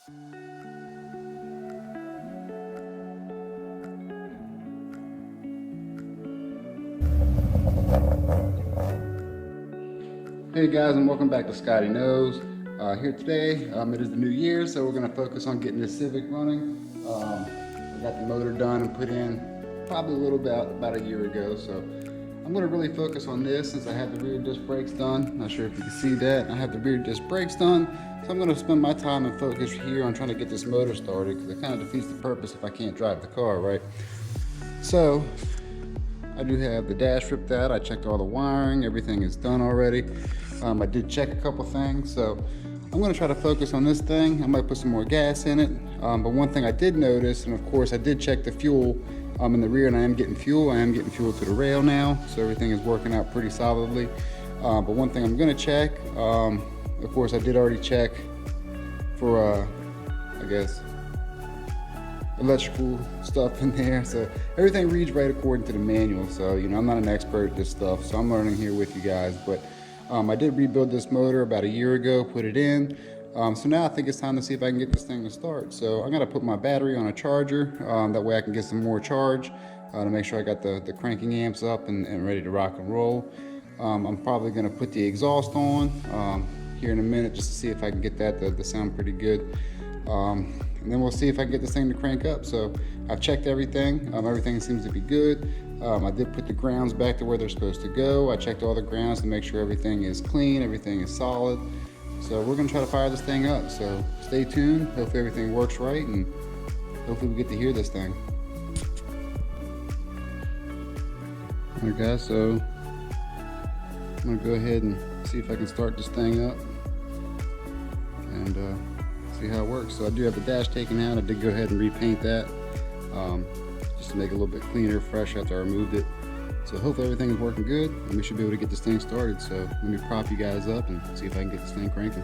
Hey guys, and welcome back to Scotty Knows. Here today, it is the new year, so we're going to focus on getting the Civic running. I got the motor done and put in probably a little bit about a year ago, so I'm going to really focus on this since I have the rear disc brakes done. Not sure if you can see that. I have the rear disc brakes done, so I'm going to spend my time and focus here on trying to get this motor started, because it kind of defeats the purpose if I can't drive the car, right? So I do have the dash ripped out. I checked all the wiring, everything is done already. I did check a couple things, so I'm going to try to focus on this thing. I might put some more gas in it, but one thing I did notice, and of course I did check the fuel in the rear, and I am getting fuel. I am getting fuel to the rail now, so everything is working out pretty solidly. But one thing I'm going to check, of course I did already check for, I guess, electrical stuff in there, so everything reads right according to the manual. So you know, I'm not an expert at this stuff, so I'm learning here with you guys. But I did rebuild this motor about a year ago, put it in, so now I think it's time to see if I can get this thing to start. So I'm gonna put my battery on a charger, that way I can get some more charge to make sure I got the cranking amps up and ready to rock and roll. I'm probably gonna put the exhaust on here in a minute just to see if I can get that to sound pretty good. And then we'll see if I can get this thing to crank up. So I've checked everything. Everything seems to be good. I did put the grounds back to where they're supposed to go. I checked all the grounds to make sure everything is clean, everything is solid. So we're gonna try to fire this thing up. So stay tuned. Hopefully everything works right, and hopefully we get to hear this thing. All right guys, so I'm gonna go ahead and see if I can start this thing up and see how it works. So I do have the dash taken out. I did go ahead and repaint that just to make it a little bit cleaner, fresh after I removed it. So hopefully everything is working good and we should be able to get this thing started. So let me prop you guys up and see if I can get this thing cranking.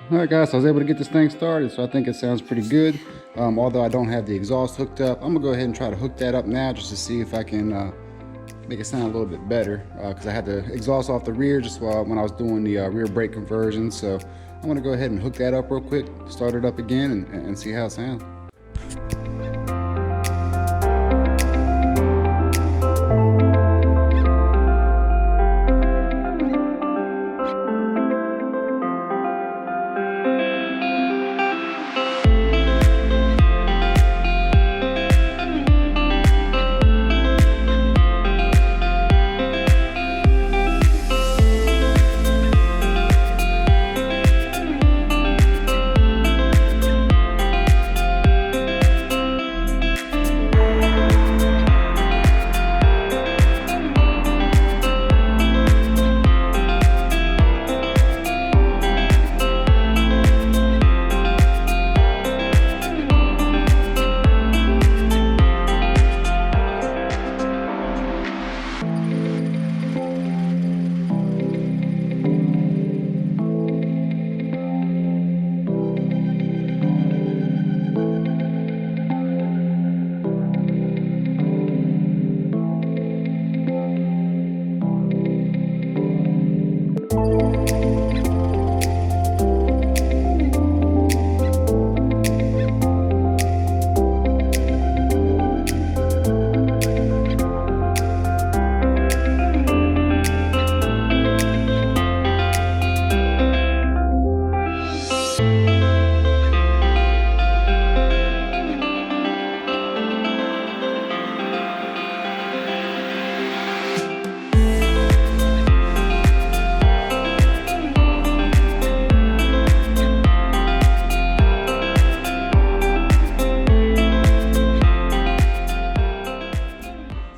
Alright guys, so I was able to get this thing started, so I think it sounds pretty good. Although I don't have the exhaust hooked up, I'm gonna go ahead and try to hook that up now just to see if I can make it sound a little bit better, because I had the exhaust off the rear just when I was doing the rear brake conversion. So I'm gonna go ahead and hook that up real quick, start it up again, and see how it sounds.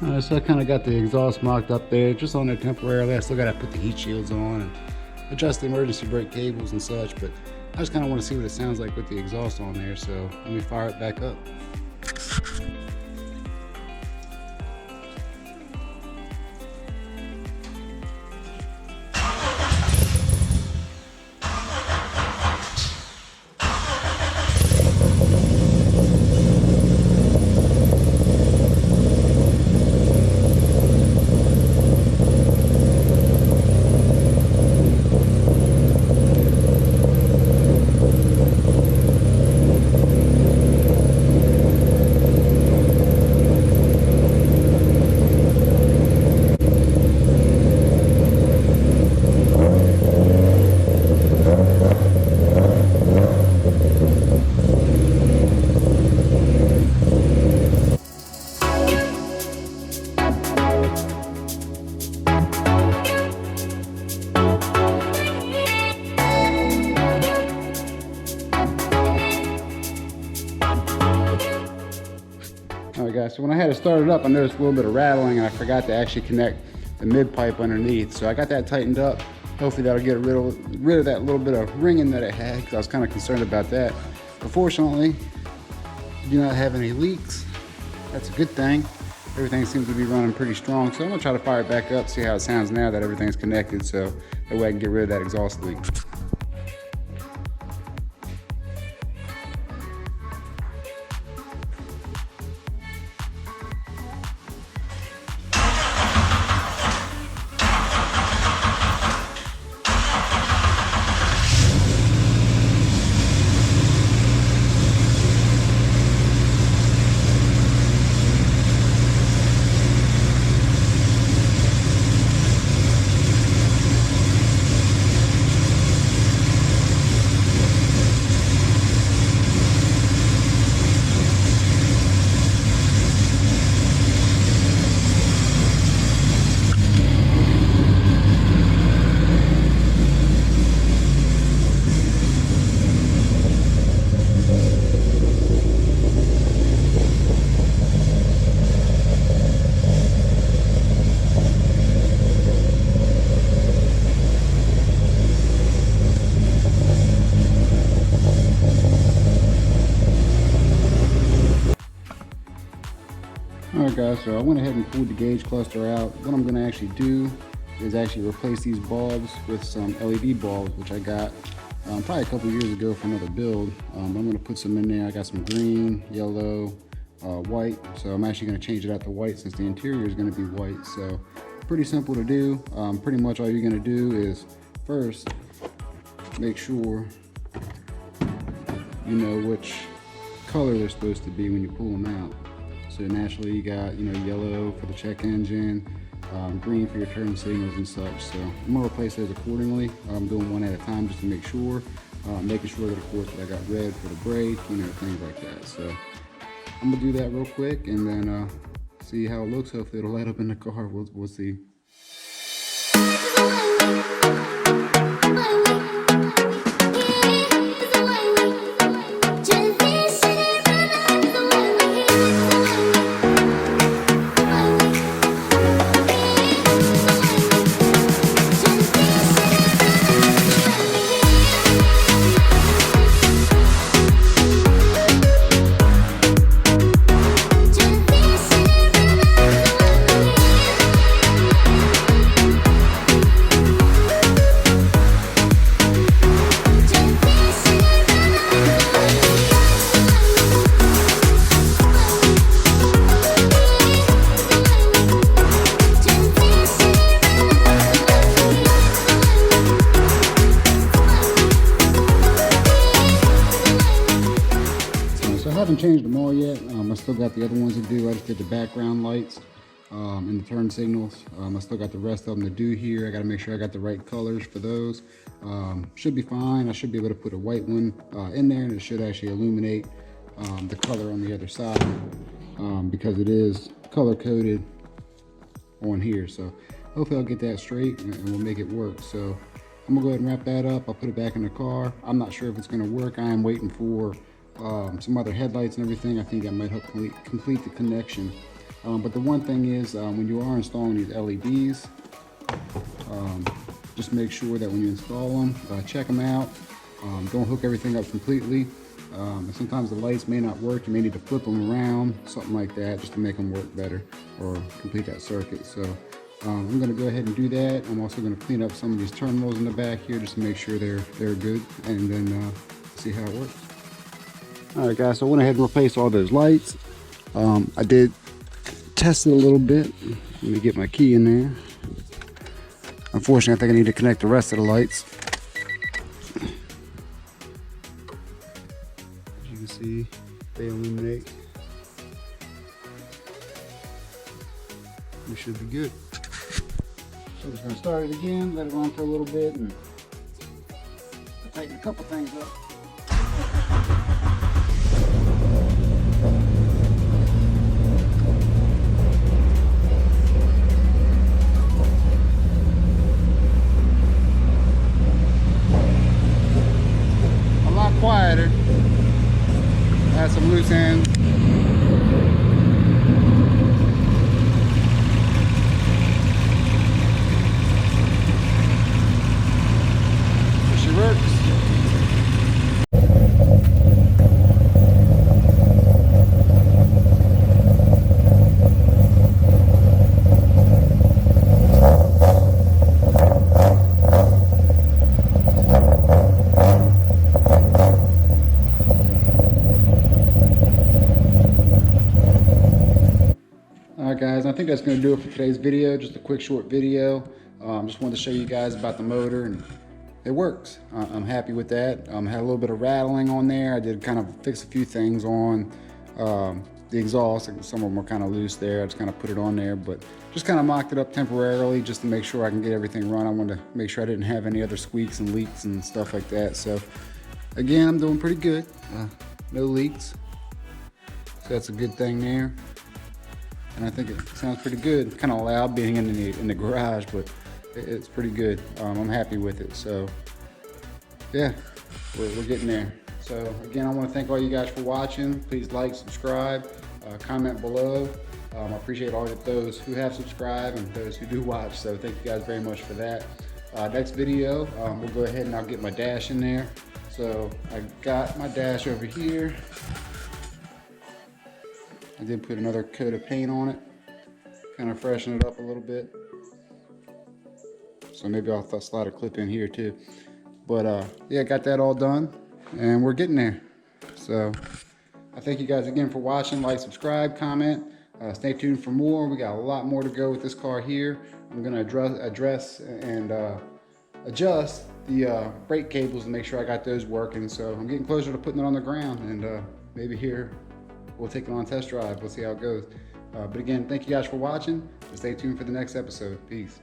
So I kind of got the exhaust mocked up there, just on there temporarily. I still got to put the heat shields on and adjust the emergency brake cables and such, but I just kind of want to see what it sounds like with the exhaust on there, so let me fire it back up. Alright guys, so when I had it started up, I noticed a little bit of rattling and I forgot to actually connect the mid pipe underneath. So I got that tightened up. Hopefully that'll get rid of that little bit of ringing that it had, because I was kind of concerned about that. But fortunately, I do not have any leaks. That's a good thing. Everything seems to be running pretty strong. So I'm gonna try to fire it back up, see how it sounds now that everything's connected, so that way I can get rid of that exhaust leak. Alright guys, so I went ahead and pulled the gauge cluster out. What I'm going to actually do is actually replace these bulbs with some LED bulbs, which I got probably a couple years ago for another build. I'm going to put some in there. I got some green, yellow, white. So I'm actually going to change it out to white since the interior is going to be white. So pretty simple to do. Pretty much all you're going to do is first make sure you know which color they're supposed to be when you pull them out. So naturally you got, yellow for the check engine, green for your turn signals and such. So I'm gonna replace those accordingly. I'm doing one at a time just to make sure, making sure that of course that I got red for the brake, things like that. So I'm gonna do that real quick and then see how it looks. Hopefully it'll light up in the car. We'll see. I haven't changed them all yet. I still got the other ones to do. I just did the background lights and the turn signals. I still got the rest of them to do here. I got to make sure I got the right colors for those. Should be fine. I should be able to put a white one in there, and it should actually illuminate the color on the other side because it is color coded on here. So hopefully I'll get that straight and we'll make it work. So I'm gonna go ahead and wrap that up. I'll put it back in the car. I'm not sure if it's gonna work. I am waiting for some other headlights and everything. I think that might help complete the connection. But the one thing is, when you are installing these LEDs, just make sure that when you install them, check them out. Don't hook everything up completely. Sometimes the lights may not work. You may need to flip them around, something like that, just to make them work better or complete that circuit. So I'm going to go ahead and do that. I'm also going to clean up some of these terminals in the back here just to make sure they're good, and then see how it works. All right, guys, so I went ahead and replaced all those lights. I did test it a little bit. Let me get my key in there. Unfortunately, I think I need to connect the rest of the lights. As you can see, they illuminate. We should be good. So I'm just going to start it again, let it run for a little bit, and tighten a couple things up. Quieter. Add some loose ends. She works. Alright guys, I think that's going to do it for today's video. Just a quick short video. Just wanted to show you guys about the motor, and it works. I'm happy with that. Had a little bit of rattling on there. I did kind of fix a few things on the exhaust. Some of them were kind of loose there. I just kind of put it on there, but just kind of mocked it up temporarily just to make sure I can get everything run. I wanted to make sure I didn't have any other squeaks and leaks and stuff like that. So again, I'm doing pretty good. No leaks. So that's a good thing there. And I think it sounds pretty good. Kind of loud being in the garage, but it's pretty good. I'm happy with it. So yeah, we're getting there. So again, I want to thank all you guys for watching. Please like, subscribe, comment below. I appreciate all of those who have subscribed and those who do watch. So thank you guys very much for that. Next video, we'll go ahead and I'll get my dash in there. So I got my dash over here. I did put another coat of paint on it, kind of freshen it up a little bit. So maybe I'll slide a clip in here too. But yeah, got that all done and we're getting there. So I thank you guys again for watching. Like, subscribe, comment. Stay tuned for more. We got a lot more to go with this car here. I'm gonna address and adjust the brake cables to make sure I got those working. So I'm getting closer to putting it on the ground, and maybe here we'll take it on a test drive. We'll see how it goes. But again, thank you guys for watching. Stay tuned for the next episode. Peace.